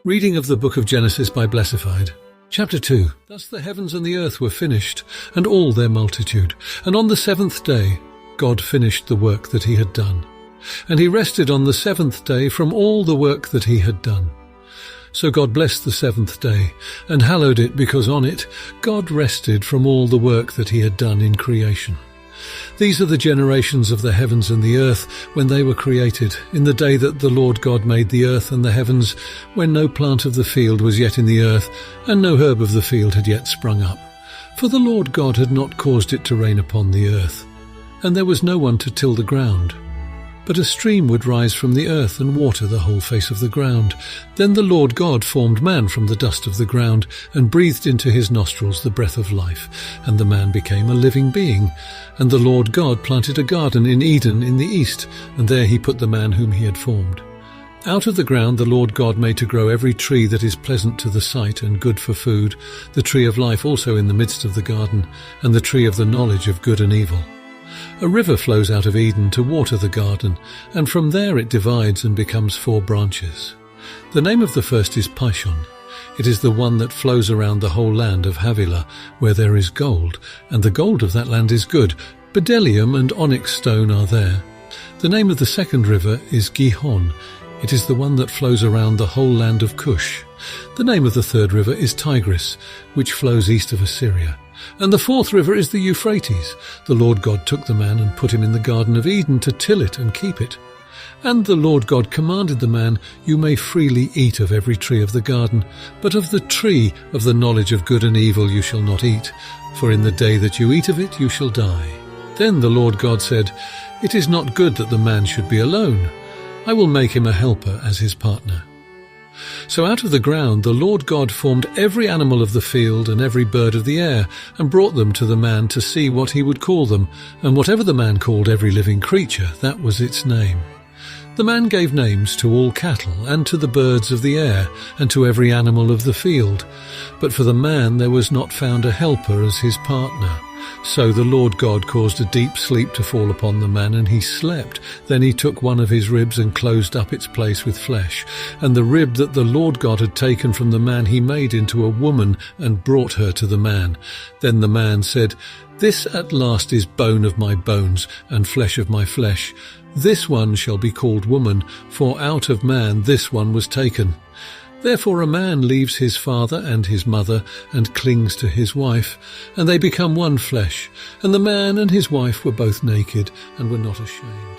Reading of the Book of Genesis by Blessified. Chapter 2. Thus the heavens and the earth were finished, and all their multitude. And on the seventh day God finished the work that he had done. And he rested on the seventh day from all the work that he had done. So God blessed the seventh day, and hallowed it, because on it God rested from all the work that he had done in creation. These are the generations of the heavens and the earth when they were created, in the day that the Lord God made the earth and the heavens, when no plant of the field was yet in the earth, and no herb of the field had yet sprung up. For the Lord God had not caused it to rain upon the earth, and there was no one to till the ground. But a stream would rise from the earth and water the whole face of the ground. Then the Lord God formed man from the dust of the ground, and breathed into his nostrils the breath of life, and the man became a living being. And the Lord God planted a garden in Eden in the east, and there he put the man whom he had formed. Out of the ground the Lord God made to grow every tree that is pleasant to the sight and good for food, the tree of life also in the midst of the garden, and the tree of the knowledge of good and evil. A river flows out of Eden to water the garden, and from there it divides and becomes 4 branches. The name of the first is Pishon. It is the one that flows around the whole land of Havilah, where there is gold, and the gold of that land is good. Bdellium and onyx stone are there. The name of the second river is Gihon. It is the one that flows around the whole land of Cush. The name of the third river is Tigris, which flows east of Assyria. And the fourth river is the Euphrates. The Lord God took the man and put him in the Garden of Eden to till it and keep it. And the Lord God commanded the man, "You may freely eat of every tree of the garden, but of the tree of the knowledge of good and evil you shall not eat, for in the day that you eat of it you shall die." Then the Lord God said, "It is not good that the man should be alone. I will make him a helper as his partner." So out of the ground the Lord God formed every animal of the field and every bird of the air, and brought them to the man to see what he would call them. And whatever the man called every living creature, that was its name. The man gave names to all cattle, and to the birds of the air, and to every animal of the field. But for the man there was not found a helper as his partner. So the Lord God caused a deep sleep to fall upon the man, and he slept. Then he took one of his ribs and closed up its place with flesh. And the rib that the Lord God had taken from the man he made into a woman, and brought her to the man. Then the man said, "This at last is bone of my bones, and flesh of my flesh. This one shall be called woman, for out of man this one was taken." Therefore a man leaves his father and his mother, and clings to his wife, and they become one flesh. And the man and his wife were both naked, and were not ashamed.